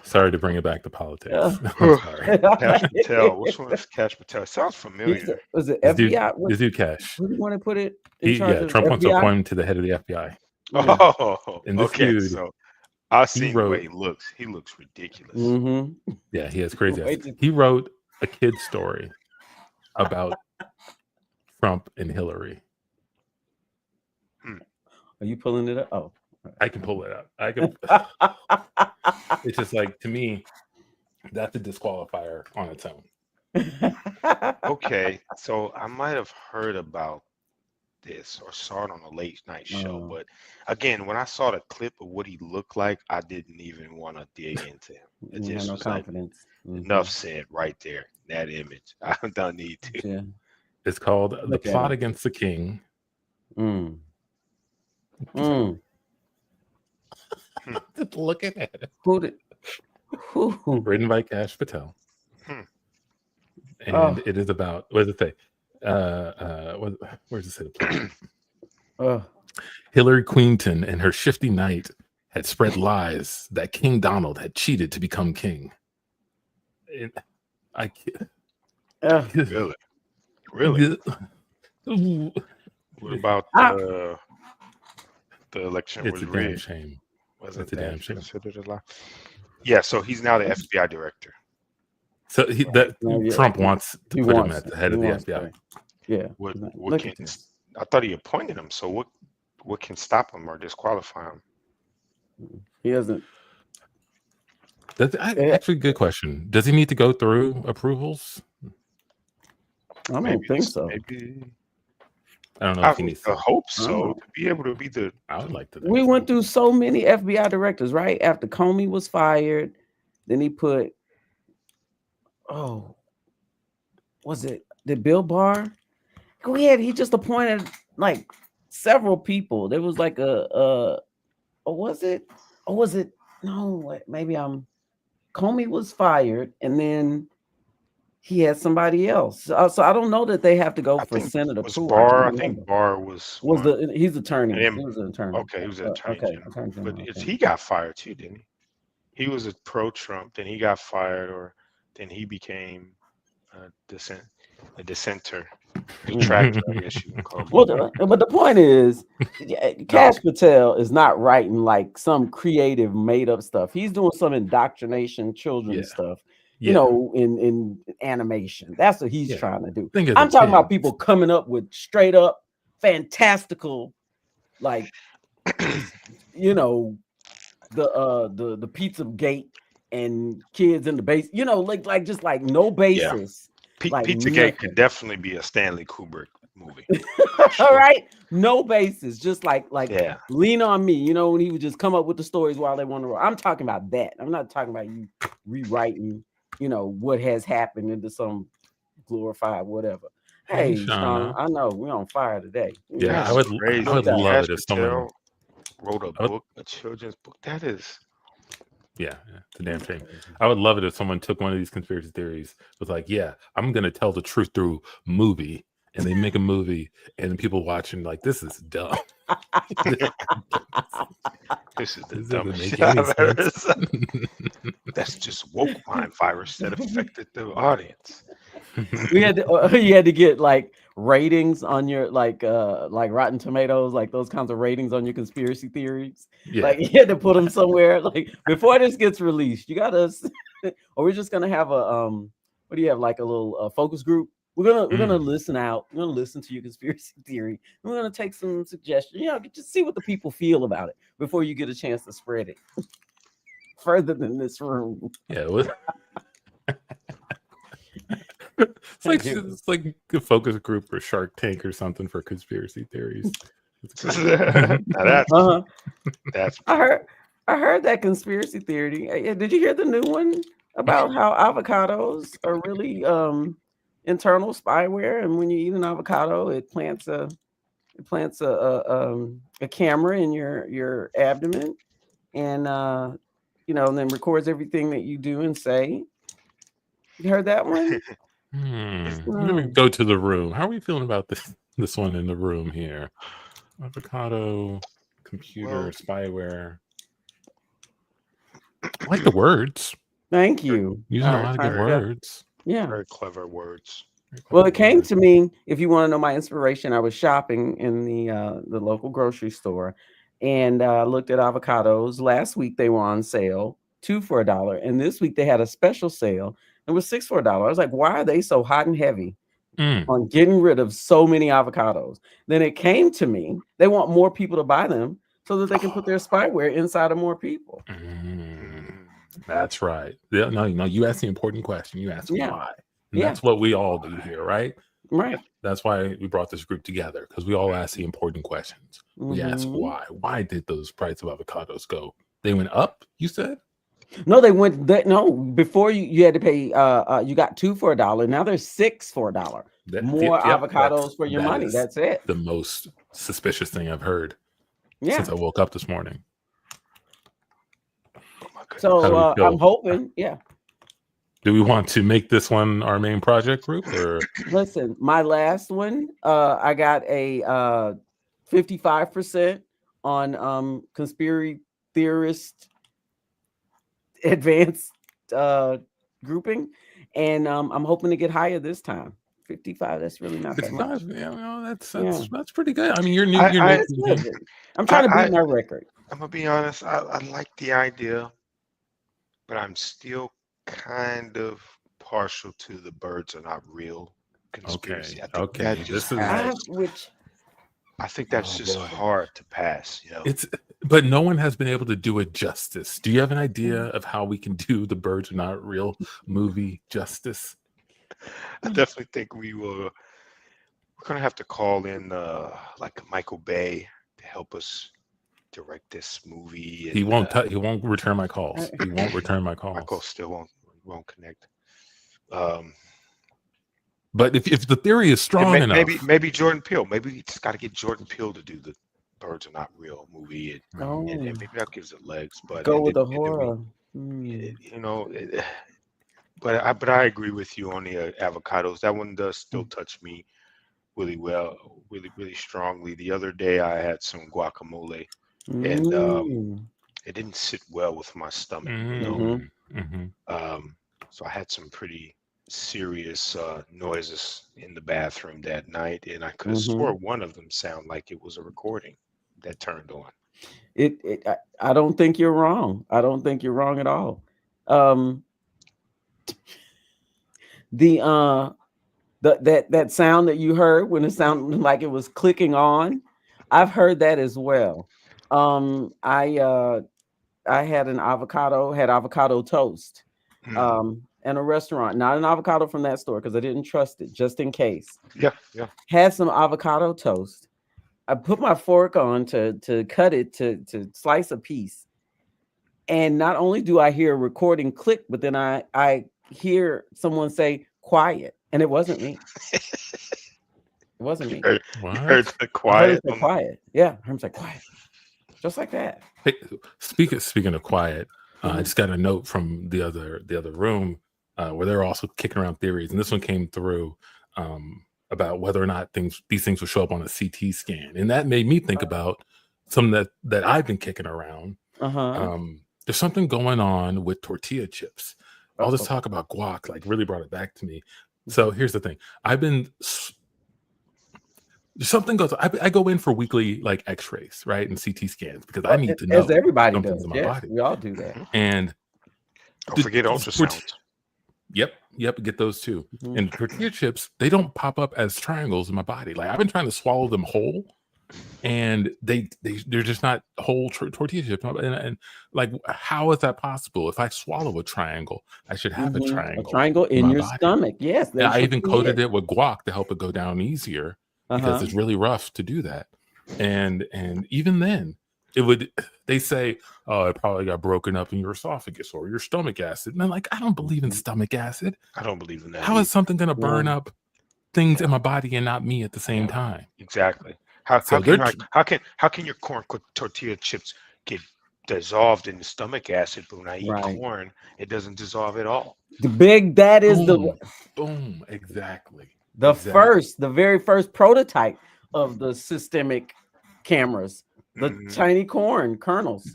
Sorry to bring it back to politics. I'm sorry. Cash Patel. Which one is Cash Patel? Sounds familiar. Was it FBI? This dude Cash. Who do you want to put it? Trump wants to appoint him to the head of the FBI. Oh, and this okay. dude, So I've seen the way he looks. He looks ridiculous. Mm-hmm. Yeah, he has crazy eyes. He wrote a kid's story about Trump and Hillary. Are you pulling it up? Oh, I can pull it up. I can. It's just like, to me, that's a disqualifier on its own. Okay, so I might have heard about this or saw it on a late night show, but again, when I saw the clip of what he looked like, I didn't even want to dig into him. It just was confidence. Like, enough said right there. That image, I don't need to. Yeah. It's called The Plot Against the King. Just looking at it. Written by Cash Patel. And it is about, what does it say? Where's it say? Hillary Clinton and her shifty knight had spread lies that King Donald had cheated to become king. I can't. Really? What about the election? It's a damn shame. It's a damn shame. Yeah, so he's now the FBI director. So Trump wants to put him at the head of the FBI. Yeah. I thought he appointed him. So what can stop him or disqualify him? He doesn't. That's actually a good question. Does he need to go through approvals? I don't think so. Maybe. I don't know if he needs to. I hope so. To be able to be the. I would like to. We went through so many FBI directors, right? After Comey was fired, then he put. Did Bill Barr? He just appointed like several people. There was like was it? No, maybe Comey was fired, and then he had somebody else. So I don't know that they have to go for Senate approval. Barr, I think Barr he's attorney. He was an attorney. Okay, he was an attorney. But he got fired too, didn't he? He was a pro-Trump, then he got fired, or then he became a dissenter, detractor, I guess you can call it. But the point is, Cash Patel is not writing like some creative, made-up stuff. He's doing some indoctrination, children's stuff. You know, in animation. That's what he's trying to do. I'm talking about people coming up with straight up fantastical, like, you know, the Pizza Gate and kids in the base, you know, like just like no basis. Like Pizzagate could definitely be a Stanley Kubrick movie. Sure. All right, no basis, just like Lean on Me. You know, when he would just come up with the stories while they want to. I'm talking about that. I'm not talking about you rewriting, you know, what has happened into some glorified whatever. Hey, Sean, I know we're on fire today. Yeah, I would love it if someone wrote a book, a children's book. That is. Yeah, it's a damn shame. I would love it if someone took one of these conspiracy theories, was like, yeah, I'm going to tell the truth through movie, and they make a movie, and people watching like, this is dumb. This is the dumbest shit I've ever seen. That's just woke mind virus that affected the audience. You had to get like ratings on your like Rotten Tomatoes, like those kinds of ratings on your conspiracy theories. Yeah. Like you had to put them somewhere. Like before this gets released, you gotta. Or we're just gonna have a what do you have, like a little focus group? We're gonna listen out. We're gonna listen to your conspiracy theory. We're gonna take some suggestions. You know, just see what the people feel about it before you get a chance to spread it further than this room. Yeah. It's like a focus group for Shark Tank or something for conspiracy theories. Now that's I heard that conspiracy theory. Did you hear the new one about how avocados are really internal spyware, and when you eat an avocado, it plants a camera in your abdomen, and and then records everything that you do and say. You heard that one? Let me go to the room. How are we feeling about this one in the room here? Avocado, computer, spyware. I like the words. Thank you. Using a lot of good words. Yeah. Very clever words. Well, it came to me. If you want to know my inspiration, I was shopping in the local grocery store, and looked at avocados. Last week they were on sale, 2 for $1, and this week they had a special sale. It was 6 for $1. I was like, why are they so hot and heavy on getting rid of so many avocados? Then it came to me, they want more people to buy them so that they can put their spyware inside of more people. That's right. Yeah, no, you asked the important question. You asked why. And that's what we all do here, right? Right. That's why we brought this group together, because we all ask the important questions. We ask why. Why did those price of avocados go? They went up, you said? No, they went. Before you had to pay. You got 2 for $1. Now there's 6 for $1. More avocados for your money. That's it. The most suspicious thing I've heard since I woke up this morning. So I'm hoping. Yeah. Do we want to make this one our main project group, or listen? My last one, I got a 55% on conspiracy theorist advanced grouping, and I'm hoping to get higher this time. 55, that's really not that much. That's pretty good. I mean, you're new. I'm trying to beat my record. I'm gonna be honest, I like the idea, but I'm still kind of partial to the birds are not real conspiracy. I think that's just hard to pass, But no one has been able to do it justice. Do you have an idea of how we can do the birds are not real movie justice? I definitely think we're gonna have to call in like Michael Bay to help us direct this movie. And, he won't return my calls. He won't return my calls. Michael still won't connect. But if the theory is strong enough, maybe Jordan Peele. Maybe we just got to get Jordan Peele to do the birds are not real movie, and maybe that gives it legs. But go with the horror. But I agree with you on the avocados. That one does still touch me really well, really strongly. The other day I had some guacamole, and it didn't sit well with my stomach. So I had some pretty serious noises in the bathroom that night, and I could have swore one of them sounded like it was a recording that turned on. I don't think you're wrong. I don't think you're wrong at all. That sound that you heard when it sounded like it was clicking on, I've heard that as well. I had avocado toast in a restaurant, not an avocado from that store because I didn't trust it, just in case. Yeah. Had some avocado toast. I put my fork on to cut it to slice a piece. And not only do I hear a recording click, but then I hear someone say quiet, and it wasn't me. It wasn't me. You heard the quiet. Quiet. Yeah, I was like quiet, just like that. Hey, speaking of quiet, I just got a note from the other room where they're also kicking around theories, and this one came through about whether or not these things will show up on a CT scan, and that made me think about something that I've been kicking around. There's something going on with tortilla chips. All this talk about guac really brought it back to me. So here's the thing: something goes. I go in for weekly X-rays, right, and CT scans because I need to know. As everybody does. In my body. We all do that. And don't forget ultrasounds. Yep, get those too. And tortilla chips, they don't pop up as triangles in my body. I've been trying to swallow them whole, and they're just not whole tortilla chips. And how is that possible? If I swallow a triangle, I should have a triangle. A triangle in your stomach. Yes. I even coated it with guac to help it go down easier because it's really rough to do that. And even then, they say, oh, it probably got broken up in your esophagus or your stomach acid. Man, like, I don't believe in stomach acid. I don't believe in that. How is something going to burn up things in my body and not me at the same time? Exactly. How can your corn tortilla chips get dissolved in the stomach acid, but when I eat corn, it doesn't dissolve at all? That is boom, exactly. The very first prototype of the systemic cameras, the tiny corn kernels.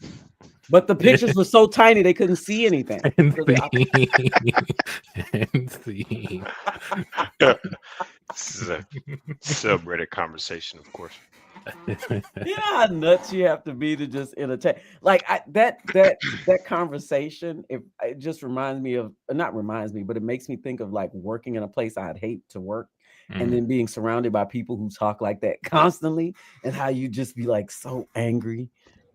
But the pictures were so tiny they couldn't see anything. This is a subreddit conversation, of course. You know how nuts you have to be to just entertain. Like that conversation, it just reminds me of, not reminds me, but it makes me think of like working in a place I'd hate to work, and then being surrounded by people who talk like that constantly, and how you just be like so angry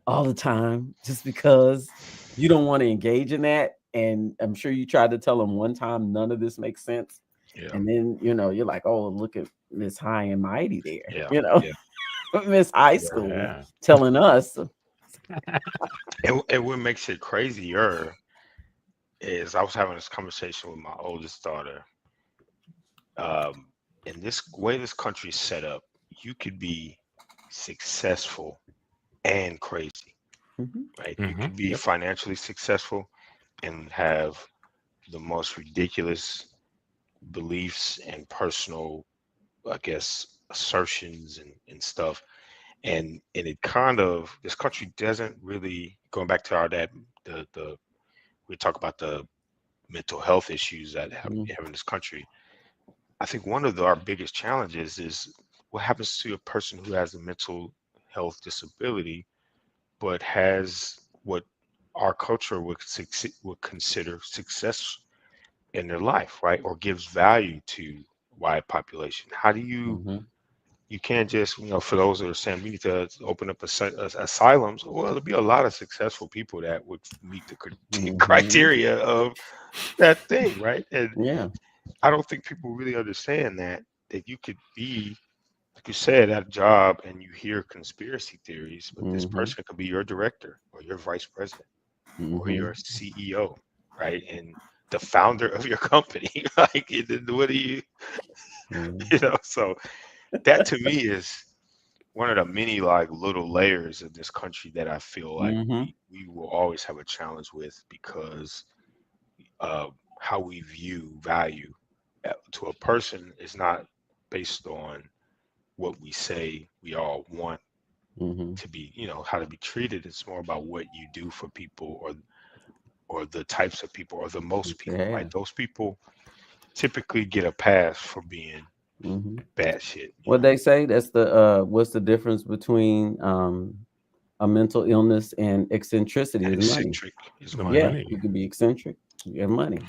all the time just because you don't want to engage in that. And I'm sure you tried to tell them one time, none of this makes sense. Yeah. And then, you know, you're like, oh, look at Miss High and Mighty there. Yeah. You know, Miss High School telling us. And what makes it crazier is I was having this conversation with my oldest daughter. In this way this country is set up, you could be successful and crazy, right? You could be financially successful and have the most ridiculous beliefs and personal, I guess, assertions and stuff. And it kind of, this country doesn't really, going back to our dad, we talk about the mental health issues that have in this country. I think one of our biggest challenges is what happens to a person who has a mental health disability, but has what our culture would consider success in their life, right? Or gives value to wide population. How do you, you can't just, you know, for those that are saying we need to open up asylums, well, there'll be a lot of successful people that would meet the criteria of that thing, right? And I don't think people really understand that you could be, like you said, at a job and you hear conspiracy theories, but this person could be your director or your vice president or your CEO, right? And the founder of your company. Like, what do you, you know? So that to me is one of the many like little layers of this country that I feel like we will always have a challenge with, because how we view value to a person is not based on what we say we all want to be, you know, how to be treated. It's more about what you do for people, or the types of people, or the most people, right? Those people typically get a pass for being bad shit. What they say, that's the what's the difference between a mental illness and eccentricity? And eccentric is money. Yeah, you can be eccentric, you have money.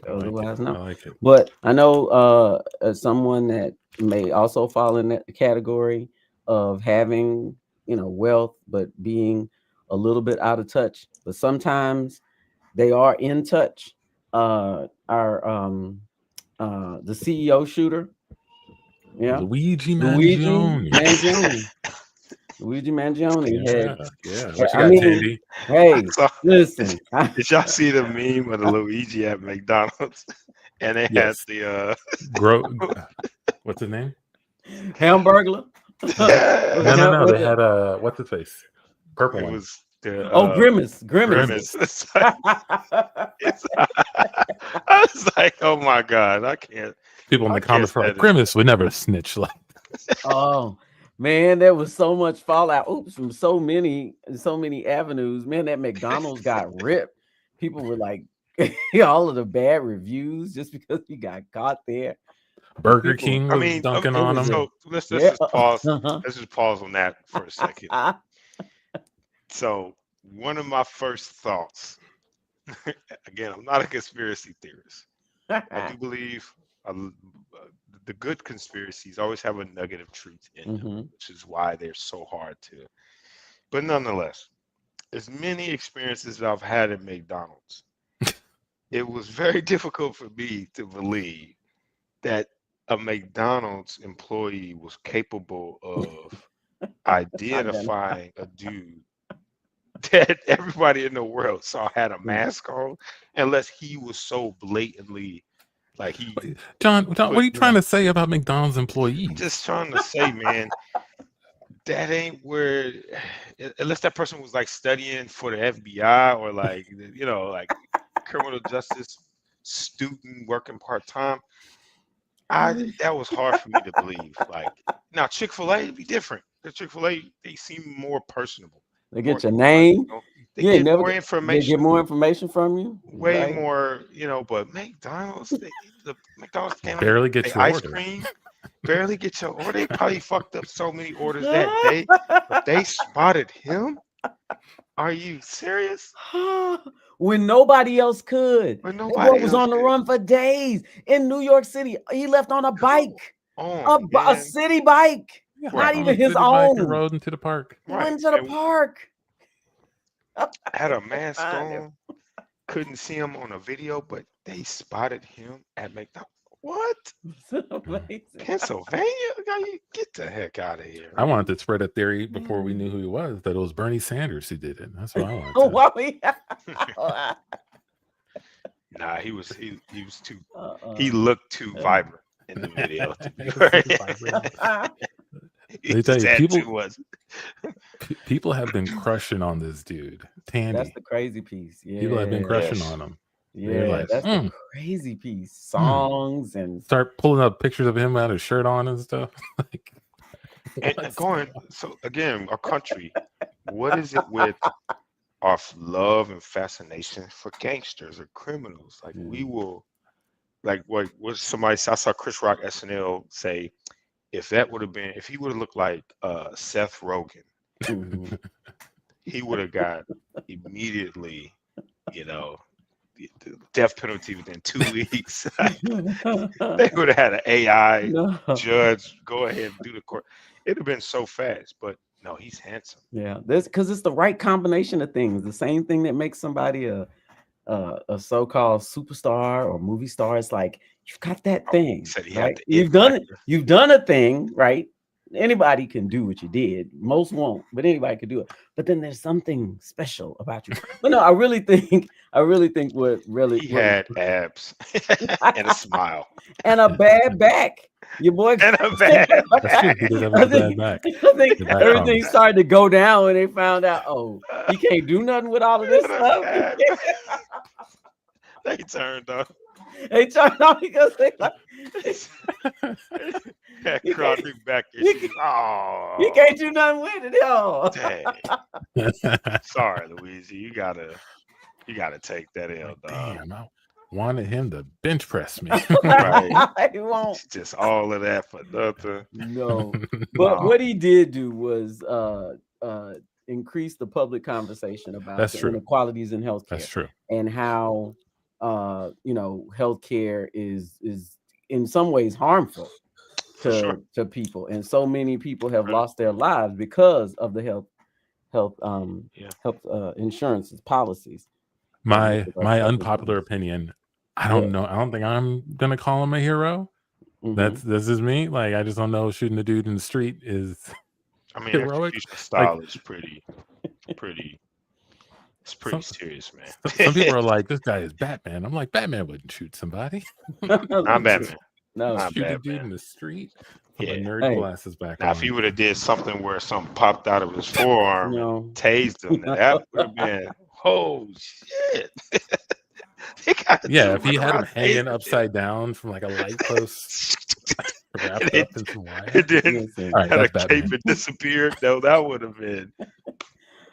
Otherwise, no. I like it. But I know someone that may also fall in that category of having, you know, wealth, but being a little bit out of touch. But sometimes they are in touch. The CEO shooter, Luigi Mangione. Luigi Mangione. Hey, listen. Did y'all see the meme of the Luigi at McDonald's? And it has the what's his name? Hamburglar. No. They had what's his face? Purple one. Was Grimace. I was like, oh my God, I can't. People in the comments were like, Grimace would never snitch like that. Oh man, there was so much fallout. From so many avenues. Man, that McDonald's got ripped. People were like, all of the bad reviews just because he got caught there. Burger King was dunking on him. So let's just pause. Let's just pause on that for a second. So one of my first thoughts, again, I'm not a conspiracy theorist. I do believe the good conspiracies always have a nugget of truth in them, which is why they're so hard to. But nonetheless, as many experiences that I've had at McDonald's, it was very difficult for me to believe that a McDonald's employee was capable of identifying a dude that everybody in the world saw had a mask on, unless he was so blatantly like he. John, what are you trying to say about McDonald's employees? I'm just trying to say, man, that ain't where, unless that person was like studying for the FBI or like, you know, like criminal justice student working part-time. That was hard for me to believe. Like now Chick-fil-A would be different. The Chick-fil-A, they seem more personable. They get your name. They get more information. They get more information from you. Way more, you know, but McDonald's, the McDonald's can't barely get your ice order. cream. Barely get your order. They probably fucked up so many orders that day, but they spotted him. Are you serious? When nobody else could. When nobody was on the run for days in New York City. He left on a bike, a city bike, not even his own. And rode into the park. He went to the park. Had a mask on. Couldn't see him on a video, but they spotted him at McDonald's. What? Pennsylvania? Get the heck out of here. I wanted to spread a theory before we knew who he was that it was Bernie Sanders who did it. That's what I wanted. Nah, he was too. He looked too vibrant in the video. They tell you, people have been crushing on this dude. Tandy. That's the crazy piece. Yeah. People have been crushing on him. Yeah, like, that's the crazy piece. Songs and start pulling up pictures of him without a shirt on and stuff. Like, and going so again, our country. What is it with our love and fascination for gangsters or criminals? Like we will, like what somebody I saw Chris Rock SNL say, if he would have looked like Seth Rogen, he would have got immediately, you know, the death penalty within 2 weeks. They would have had an AI judge go ahead and do the court. It'd have been so fast, but no, he's handsome. Yeah, because it's the right combination of things. The same thing that makes somebody a so-called superstar or movie star. It's like you've got that thing. Right? You've done it. You've done a thing, right? Anybody can do what you did. Most won't, but anybody can do it. But then there's something special about you. But no, I really think what really he had abs and a smile and a bad back. Your boy and a bad back. I think everything started to go down when they found out, oh, he can't do nothing with all of this stuff. They turned off. They turned off because they like that crawling back. Oh, you can't do nothing with it, yo. Sorry, Luigi. You gotta take that L, dog. Damn, I wanted him to bench press me. Right. He won't. It's just all of that for nothing. No. But what he did do was increase the public conversation about the inequalities in healthcare. That's true. And how healthcare is in some ways harmful to people, and so many people have lost their lives because of the health insurance policies. My unpopular opinion, I don't know. I don't think I'm gonna call him a hero. This is me. Like, I just don't know. Shooting a dude in the street is, I mean, heroic. Style is pretty. It's pretty serious, man. Some people are like, "This guy is Batman." I'm like, Batman wouldn't shoot somebody. Not Batman. No, shoot a dude in the street. Put my nerd glasses back. Now, if he would have did something where something popped out of his forearm, tased him, that would have been, oh shit. If he had him hanging upside down from like a light post, wrapped up in some wire, and then had a cape and disappeared. No, that would have been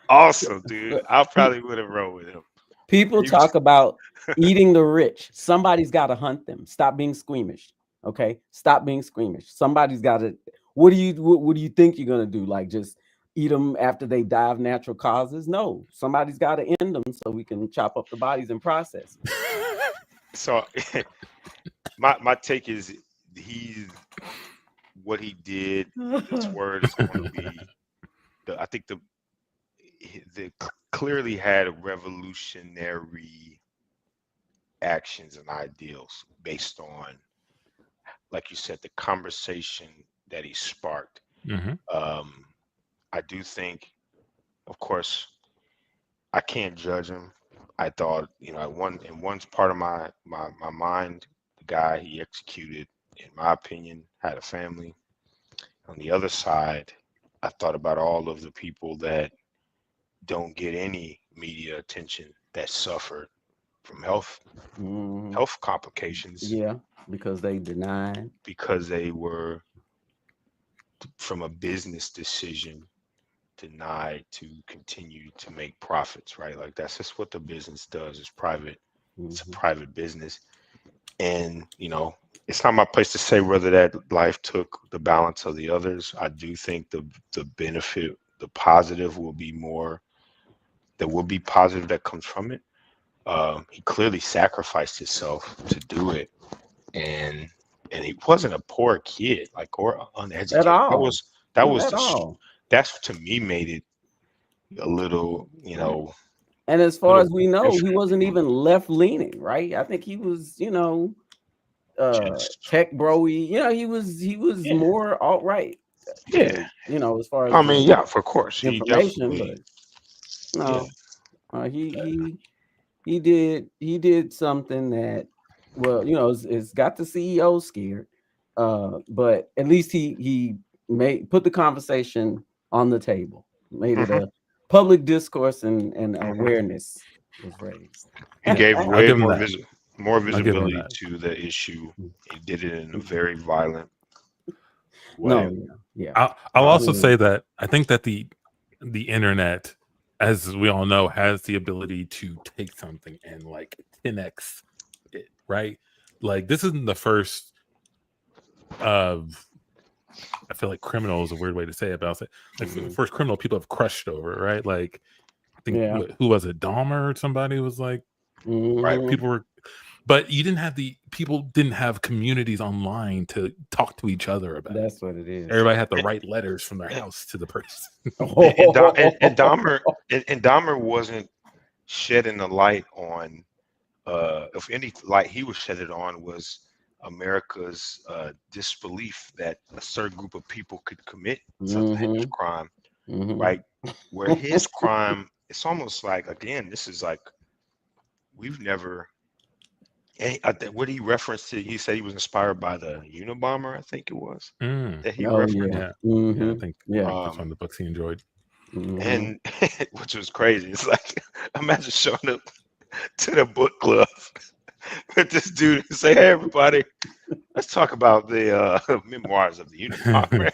awesome, dude. I probably would have rolled with him. People talk about eating the rich. Somebody's got to hunt them. Stop being squeamish. Okay, stop being squeamish. Somebody's got to. What do you think you're gonna do? Like just eat them after they die of natural causes? No, somebody's got to end them so we can chop up the bodies and process. So, my take is what he did. His word is going to be. I think the clearly had revolutionary actions and ideals based on, like you said, the conversation that he sparked. I do think, of course, I can't judge him. I thought, in one part of my mind, the guy he executed, in my opinion, had a family. On the other side, I thought about all of the people that don't get any media attention that suffered from health complications. Yeah, because they denied. Because they were, from a business decision, denied to continue to make profits, right? Like that's just what the business does. It's private. It's a private business. And, it's not my place to say whether that life took the balance of the others. I do think the benefit, the positive will be more, there will be positive that comes from it. He clearly sacrificed himself to do it. And he wasn't a poor kid, like, or uneducated. At all. That was at all. that's to me made it a little, And as far as little we know, he different. wasn't even left leaning, right? I think he was, Just, tech broy. He was Yeah. more alt-right. yeah. As far as I mean, yeah, of course. He information, definitely, but no, he did something that, well, it's got the CEO scared. But at least he put the conversation on the table, made it a public discourse, and awareness was raised. he gave I'll way give him more that. more I'll give him visibility that. to the issue. He did it in a very violent way. No, yeah. I'll also say that I think that the internet, as we all know, has the ability to take something and like 10x it, right? Like this isn't the first of, I feel like criminal is a weird way to say it, but I'll say like the first criminal people have crushed over, right? Like I think who was it, Dahmer or somebody was like, right? People were, but you didn't have people didn't have communities online to talk to each other about. That's what it is. Everybody had to write letters from their house to the person. and Dahmer wasn't shedding a light on, if any light he was shedding on was America's disbelief that a certain group of people could commit such a heavy crime, right? Where his crime, it's almost like, again, this is like, we've never, what he referenced to, he said he was inspired by the Unabomber, I think it was, that he referenced. Yeah. Yeah, I think that's one of the books he enjoyed. And which was crazy. It's like, imagine showing up to the book club with this dude and say, "Hey, everybody, let's talk about the memoirs of the Unabomber."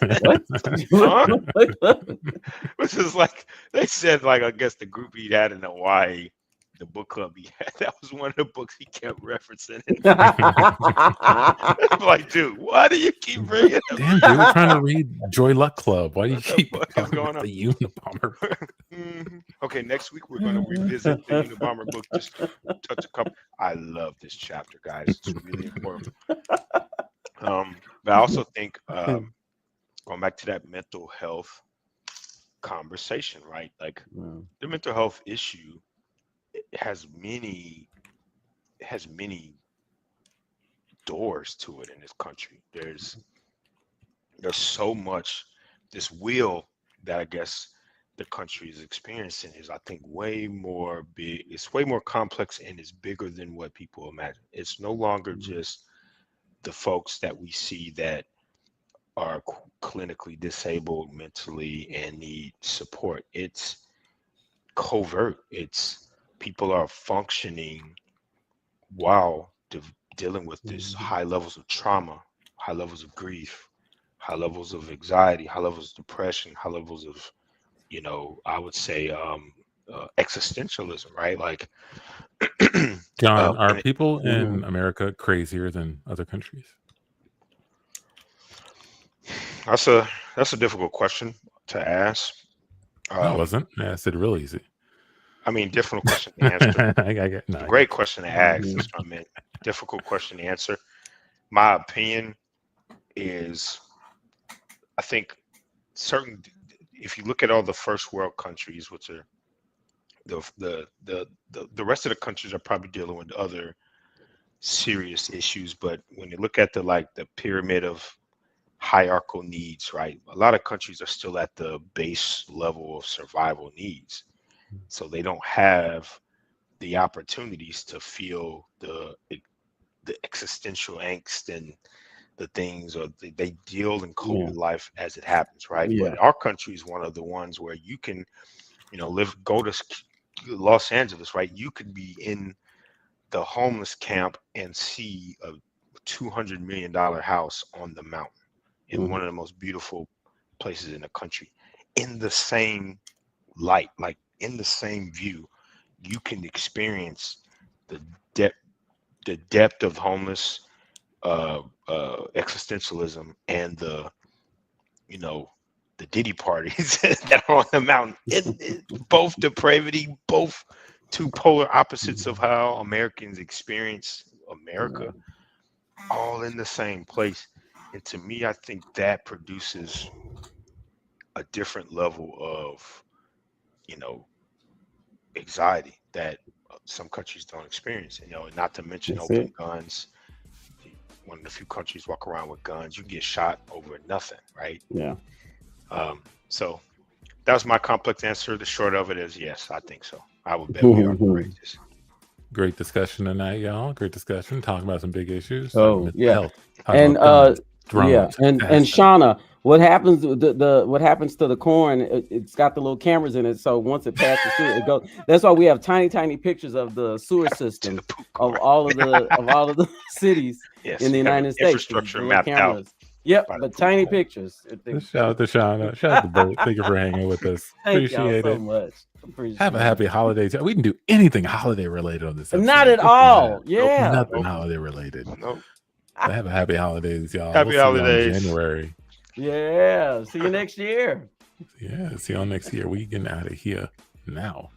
Which is like, they said, like, I guess the group he had in Hawaii, the book club he had, that was one of the books he kept referencing. I'm like, dude, why do you keep bringing up? Damn, dude, we're trying to read Joy Luck Club. Why do you keep going on? The Unabomber? Okay, next week we're going to revisit the Unabomber book. Just touch a couple. I love this chapter, guys. It's really important. But I also think, going back to that mental health conversation, right? Like the mental health issue, it has many doors to it in this country. There's so much, this wheel that I guess the country is experiencing is, I think, way more big. It's way more complex and it's bigger than what people imagine. It's no longer just the folks that we see that are clinically disabled mentally and need support. It's covert. It's people are functioning while dealing with this high levels of trauma, high levels of grief, high levels of anxiety, high levels of depression, high levels of, I would say, existentialism, right? Like, John, are people in America crazier than other countries? That's a difficult question to ask. No, it wasn't. I asked it real easy. I mean, difficult question to answer. Great question to ask. That's what I meant. Difficult question to answer. My opinion is, I think if you look at all the first world countries, which are the rest of the countries are probably dealing with other serious issues, but when you look at the pyramid of hierarchical needs, right? A lot of countries are still at the base level of survival needs. So they don't have the opportunities to feel the existential angst and the things, or they deal and cope with life as it happens, right? But our country is one of the ones where you can, go to Los Angeles, right? You could be in the homeless camp and see a $200 million house on the mountain in one of the most beautiful places in the country, in the same light, like in the same view. You can experience the depth of homeless existentialism and the Diddy parties that are on the mountain. Both depravity, both two polar opposites of how Americans experience America, all in the same place. And to me, I think that produces a different level of, anxiety that some countries don't experience. Not to mention open guns. One of the few countries walk around with guns. You can get shot over nothing, right? Yeah. So that was my complex answer. The short of it is yes, I think so. I would bet we are courageous. Great discussion tonight, y'all. Great discussion. Talking about some big issues. Oh, yeah. Health, and and Shauna, what happens what happens to the corn? It's got the little cameras in it, so once it passes through, it goes. That's why we have tiny pictures of the sewer system of all of the cities in the United States. Infrastructure mapped out. Yep, but tiny pictures. Shout out to Shauna. Shout out to Bert. Thank you for hanging with us. Appreciate it so much. Have a happy holiday. We can do anything holiday related on this episode. Not at all. Yeah. Nothing holiday related. Nope. Have a happy holidays, y'all. Happy holidays. January. Yeah. See you next year. Yeah. See y'all next year. We getting out of here now.